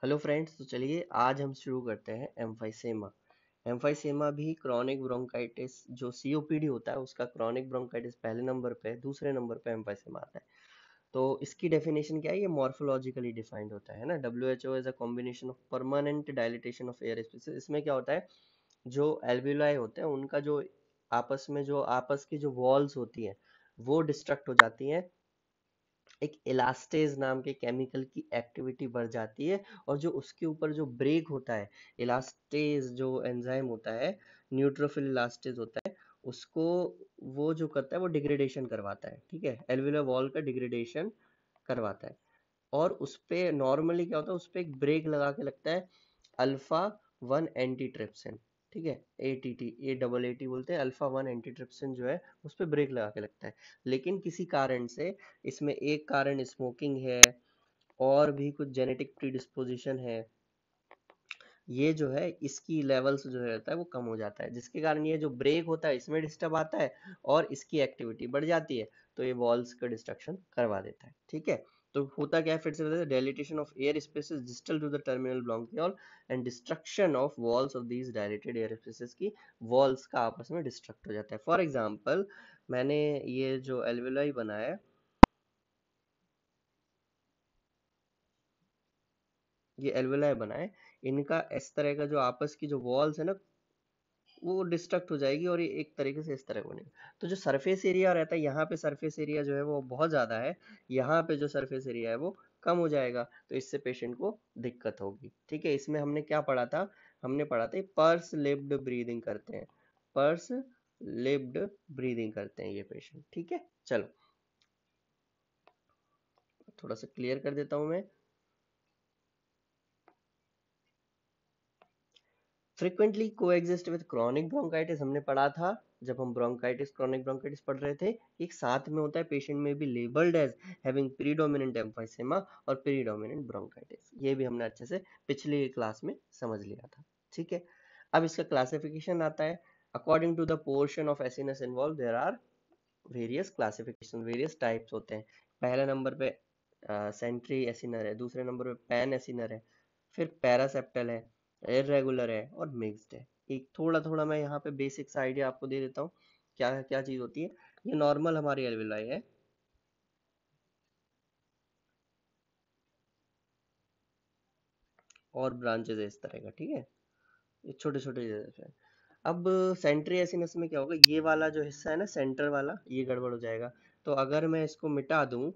Hello friends, तो चलिए आज हम शुरू करते हैं एम्फाइसेमा। एम्फाइसेमा भी क्रॉनिक ब्रोंकाइटिस जो सीओपीडी होता है उसका क्रॉनिक ब्रोंकाइटिस पहले नंबर पे, दूसरे नंबर पे एम्फाइसेमा आता है। तो इसकी डेफिनेशन क्या है? ये मॉर्फोलॉजिकली डिफाइंड होता है ना। WHO is a combination of permanent dilatation of air spaces. इसमें क्या होता है, जो एल्वियोलाई होते हैं उनका जो आपस की जो वॉल्स होती हैं वो डिस्ट्रक्ट हो जाती हैं। एक इलास्टेज नाम के केमिकल की एक्टिविटी बढ़ जाती है और जो उसके ऊपर जो ब्रेक होता है, इलास्टेज जो एंजाइम होता है, न्यूट्रोफिल इलास्टेज होता है, उसको वो जो करता है वो डिग्रेडेशन करवाता है। ठीक है, एल्वियोलर वॉल का डिग्रेडेशन करवाता है। और उस पे नॉर्मली क्या होता है, उस पे एक ब्रेक लगा के लगता है अल्फा वन एंटीट्रिप्सिन। ठीक है, एटीटी, ए बोलते हैं। अल्फा वन एंटीट्रिप्सिन जो है उस पे ब्रेक लगा के लगता है। लेकिन किसी कारण से, इसमें एक कारण स्मोकिंग है और भी कुछ जेनेटिक प्रीडिस्पोजिशन है, ये जो है इसकी लेवल्स जो रहता है वो कम हो जाता है, जिसके कारण ये जो ब्रेक होता है इसमें डिस्टर्ब आता है और इसकी एक्टिविटी बढ़ जाती है, तो ये वॉल्स का डिस्ट्रक्शन करवा देता है। ठीक है, तो होता क्या है, फिर से बताते हैं, dilatation of air spaces distal to the terminal bronchiole and destruction of walls of these dilated air spaces की वॉल्स का आपस में डिस्ट्रक्ट हो जाता है। फॉर एग्जाम्पल, मैंने ये जो एल्वेलाई बनाया है, ये एल्वेलाई बनाए, इनका इस तरह का जो आपस की जो वॉल्स है ना, वो डिस्ट्रक्ट हो जाएगी और ये एक तरीके से इस तरह बनेगा। तो जो सरफेस एरिया रहता है, यहाँ पे सरफेस एरिया जो है वो बहुत ज्यादा है, यहाँ पे जो सरफेस एरिया है वो कम हो जाएगा, तो इससे पेशेंट को दिक्कत होगी। ठीक है, इसमें हमने क्या पढ़ा था? हमने पढ़ा था पर्स लिप्ड ब्रीदिंग करते हैं, पर्स लिप्ड ब्रीदिंग करते हैं ये पेशेंट। ठीक है, चलो थोड़ा सा क्लियर कर देता हूं मैं। Frequently coexist with chronic bronchitis हमने पढ़ा था, जब हम ब्रोंकाइटिस, क्रॉनिक ब्रोंकाइटिस पढ़ रहे थे। एक साथ में होता है, पेशेंट में भी labelled as having predominant emphysema और प्रीडोमिनेंट ब्रोंकाइटिस। ये भी हमने अच्छे से पिछली क्लास में समझ लिया था। ठीक है, अब इसका क्लासिफिकेशन आता है। According to the portion of acinus involve there are various classification, various types होते हैं। पहले नंबर पे सेंट्री एसिनर है, दूसरे नंबर पे पैन एसिनर है, फिर पैरासेप्टल है, इरेगुलर है और मिक्स्ड है। एक थोड़ा थोड़ा मैं यहाँ पे बेसिक्स आइडिया आपको दे देता हूँ, क्या क्या चीज होती है। ये नॉर्मल हमारी एल्वेलाई है और ब्रांचेस है इस तरह का। ठीक है, ये छोटे छोटे जैसे। अब सेंट्री एसिनस में क्या होगा, ये वाला जो हिस्सा है ना, सेंटर वाला, ये गड़बड़ हो जाएगा। तो अगर मैं इसको मिटा दूं,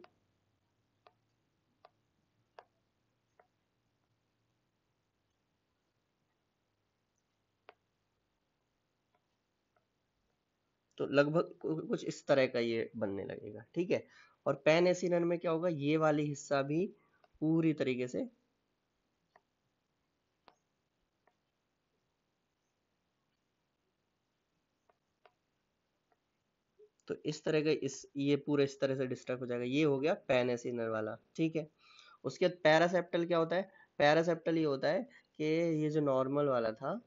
तो लगभग कुछ इस तरह का ये बनने लगेगा। ठीक है, और पैन एसिनर में क्या होगा, ये वाली हिस्सा भी पूरी तरीके से, तो इस तरह का, इस ये पूरे इस तरह से डिस्टर्ब हो जाएगा। ये हो गया पैन एसिनर वाला। ठीक है, उसके बाद पैरासेप्टल क्या होता है? पैरासेप्टल ये होता है कि ये जो नॉर्मल वाला था,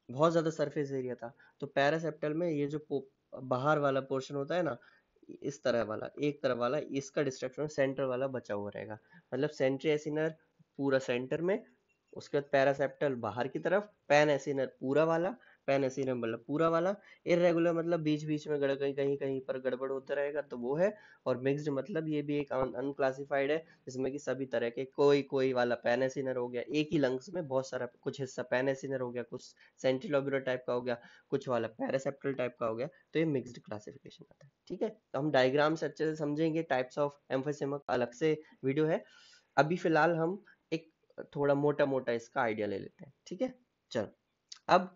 बहुत ज्यादा सरफेस एरिया था, तो पैरासेप्टल में ये जो बाहर वाला पोर्शन होता है ना, इस तरह वाला, एक तरफ वाला, इसका डिस्ट्रक्शन सेंटर वाला बचा हुआ रहेगा। मतलब सेंट्री एसिनर पूरा सेंटर में, उसके बाद पैरासेप्टल बाहर की तरफ, पैन एसिनर पूरा वाला, पैन एसिनर मतलब पूरा वाला, इरेगुलर मतलब बीच बीच में कहीं कहीं कहीं पर गड़बड़ होता रहेगा, तो वो है। और मिक्स्ड मतलब ये भी एक अनक्लासिफाइड है, जिसमें कि सभी तरह के, कोई कोई वाला पैन एसिनर हो गया, एक ही लंग्स में बहुत सारा, कुछ हिस्सा पैन एसिनर हो गया, कुछ सेंट्रिलोब्यूलर टाइप का हो गया, कुछ वाला पैरासेप्टल टाइप का हो गया, तो ये मिक्स्ड क्लासिफिकेशन आता है। ठीक है, तो हम डायग्राम से अच्छे से समझेंगे, टाइप्स ऑफ एम्फोसेमा का अलग से वीडियो है। अभी फिलहाल हम एक थोड़ा मोटा मोटा इसका आइडिया ले लेते हैं। ठीक है, चलो। अब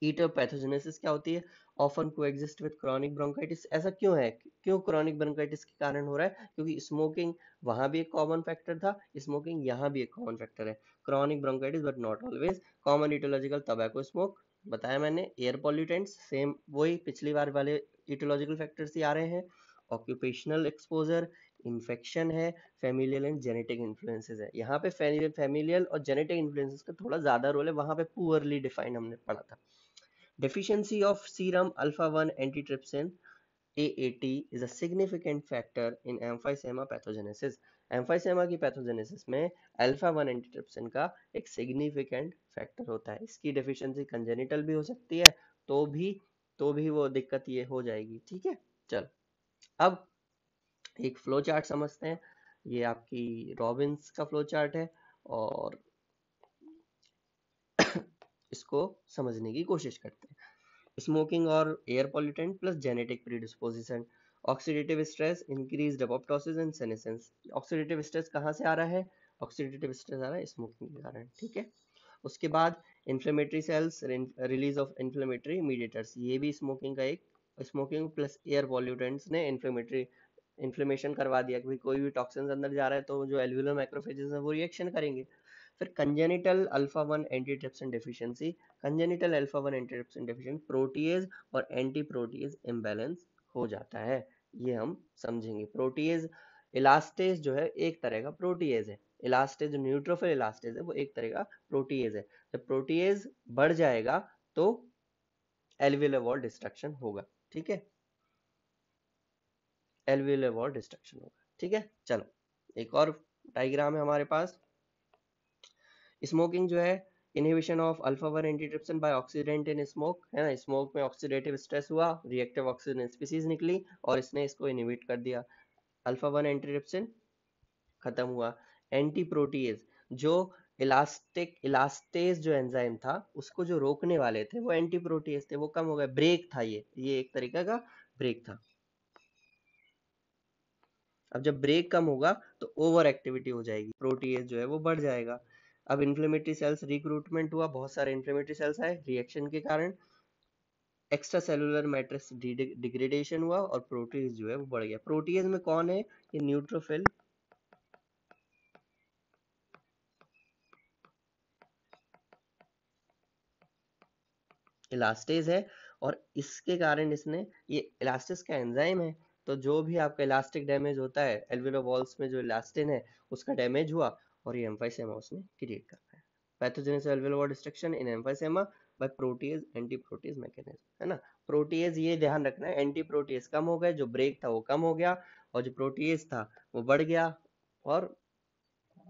ईटोपैथोजेनेसिस क्या होती है? Often coexist with chronic bronchitis. ऐसा क्यों है, क्यों क्रॉनिक ब्रोंकाइटिस के कारण हो रहा है? क्योंकि स्मोकिंग वहां भी एक कॉमन फैक्टर था, स्मोकिंग यहाँ भी एक कॉमन फैक्टर है। Chronic bronchitis but not always. Common aetiological tobacco smoke, बताया मैंने। एयर पॉल्यूटेंट्स, सेम वही पिछली बार वाले इटियोलॉजिकल फैक्टर्स ही आ रहे हैं। ऑक्यूपेशनल एक्सपोजर, इन्फेक्शन है, फेमिलियल एंड जेनेटिक इन्फ्लुएंसेस है। यहाँ पे फेमिलियल और जेनेटिक इन्फ्लुएंसेस का थोड़ा ज्यादा रोल है, वहां पे पुअरली डिफाइंड हमने पढ़ा था। Deficiency of serum alpha 1 antitrypsin AAT is a significant factor in emphysema pathogenesis. Emphysema की पैथोजेनेसिस में अल्फा 1 एंटीट्रिप्सिन का एक सिग्निफिकेंट फैक्टर होता है। इसकी डेफिशिएंसी कंजेनिटल भी हो सकती है, तो भी वो दिक्कत ये हो जाएगी। ठीक है, चल अब एक फ्लो चार्ट समझते हैं। ये आपकी रॉबिन्स का फ्लो चार्ट है और इसको समझने की कोशिश करते हैं। स्मोकिंग और air pollutant plus genetic predisposition, oxidative stress, increased apoptosis and senescence. Oxidative stress कहाँ से आ रहा है? ऑक्सीडेटिव स्ट्रेस आ रहा है स्मोकिंग के कारण। ठीक है, उसके बाद inflammatory cells, release of inflammatory mediators, ये भी स्मोकिंग का एक, स्मोकिंग प्लस एयर पॉल्यूटेंट्स ने इन्फ्लेमेशन करवा दिया कि कोई भी टॉक्सिन अंदर जा रहा है तो जो एल्वुलर मैक्रोफेजेस हैं वो रिएक्शन करेंगे। फिर congenital alpha 1 antitrypsin deficiency, congenital alpha 1 antitrypsin deficiency protease और एंटी प्रोटीएज इम्बैलेंस हो जाता है। ये हम समझेंगे। प्रोटीएज, इलास्टेज जो है एक तरह का प्रोटीएज है। इलास्टेज जो न्यूट्रोफिल इलास्टेज है वो एक तरह का प्रोटीएज है। जब प्रोटीएज बढ़ जाएगा तो एल्वियोलर वॉल डिस्ट्रक्शन होगा। ठीक है, एल्वियोलर वॉल डिस्ट्रक्शन होगा। ठीक है, चलो एक और डायग्राम है हमारे पास। स्मोकिंग जो है, inhibition of alpha 1 antitrypsin by oxidant in smoke, है ना। स्मोक में ऑक्सीडेटिव स्ट्रेस हुआ, रिएक्टिव ऑक्सीजन स्पीसीज निकली और इसने इसको इनहिबिट कर दिया, अल्फा 1 एंटीट्रिप्सिन खत्म हुआ। एंटी प्रोटीएज, जो इलास्टेज जो एंजाइम था उसको जो रोकने वाले थे वो एंटी प्रोटीएज थे, वो कम हो गए, ब्रेक था ये एक तरीका का ब्रेक था। अब जब ब्रेक कम होगा तो ओवर एक्टिविटी हो जाएगी, प्रोटीएज जो है वो बढ़ जाएगा। अब इन्फ्लेमेटरी सेल्स रिक्रूटमेंट हुआ, बहुत सारे इन्फ्लेमेटरी सेल्स आए रिएक्शन के कारण, एक्स्ट्रा सेलुलर मैट्रिक्स डिग्रेडेशन हुआ और प्रोटीज जो है वो बढ़ गया। प्रोटीज में कौन है? ये न्यूट्रोफिल इलास्टेज है और इसके कारण इसने, ये इलास्टिस का एंजाइम है, तो जो भी आपका इलास्टिक डैमेज होता है एल्वियोलर वॉल्स में, जो इलास्टिन है उसका डैमेज हुआ और ये एम्फाइसेमा उसने क्रिएट करता है। Pathogenesis alveolar wall destruction in emphysema by protease anti protease mechanism, है ना। प्रोटीज, ये ध्यान रखना है, एंटी प्रोटीज कम हो गए, जो ब्रेक था वो कम हो गया और जो प्रोटीज था वो बढ़ गया और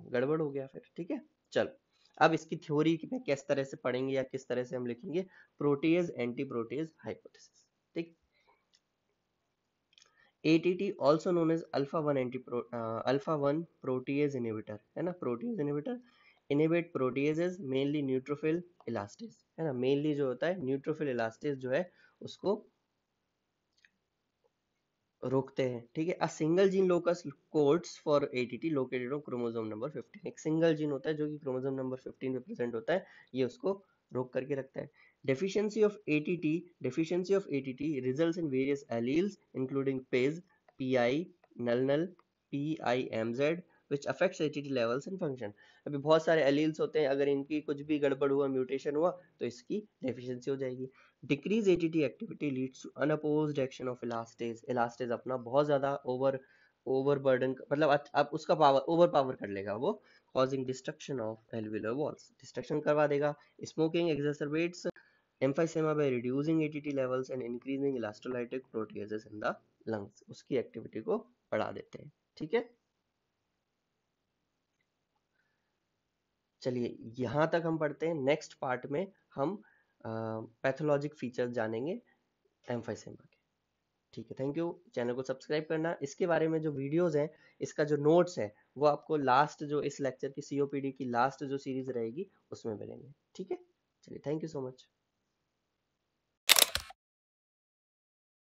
गड़बड़ हो गया फिर। ठीक है, चलो अब इसकी थ्योरी में किस तरह से पढ़ेंगे या किस तरह से हम लिखेंगे, प्रोटीज एंटी प्रोटीज हाइपोथेसिस। ठीक, ATT also known as alpha 1 protease inhibitor, है ना। protease inhibitor inhibit proteases mainly neutrophil elastase, है ना। mainly जो होता है neutrophil elastase जो है उसको रोकते हैं। ठीक है, a single gene locus codes for ATT located on chromosome number 15, एक सिंगल जीन होता है जो कि क्रोमोसोम नंबर 15 पे प्रेजेंट होता है, ये उसको रोक करके रखता है। Deficiency of ATT results in various alleles including PI, null, PIMZ which affects ATT levels and function। अभी बहुत सारे एलील्स होते हैं, अगर इनकी कुछ भी गड़बड़ हुआ, म्यूटेशन हुआ तो इसकी डेफिशिएंसी हो जाएगी। Decrease ATT activity leads to unopposed action of elastase, elastase अपना बहुत ज्यादा ओवरबर्डन, मतलब अब उसका पावर ओवर पावर कर लेगा वो, causing destruction of alveolar walls, destruction करवा देगा। Smoking exacerbates emphysema by reducing ATT levels and increasing elastrolytic proteases in the lungs, उसकी एक्टिविटी को बढ़ा देते हैं। ठीक है, चलिए यहां तक हम पढ़ते हैं। नेक्स्ट पार्ट में हम पैथोलॉजिक फीचर्स जानेंगे एम्फाइसेमा के। ठीक है, थैंक यू। चैनल को सब्सक्राइब करना। इसके बारे में जो वीडियोस हैं, इसका जो नोट्स है वो आपको लास्ट, जो इस लेक्चर की COPD की लास्ट जो सीरीज रहेगी उसमें मिलेंगे। ठीक है, चलिए थैंक यू सो मच।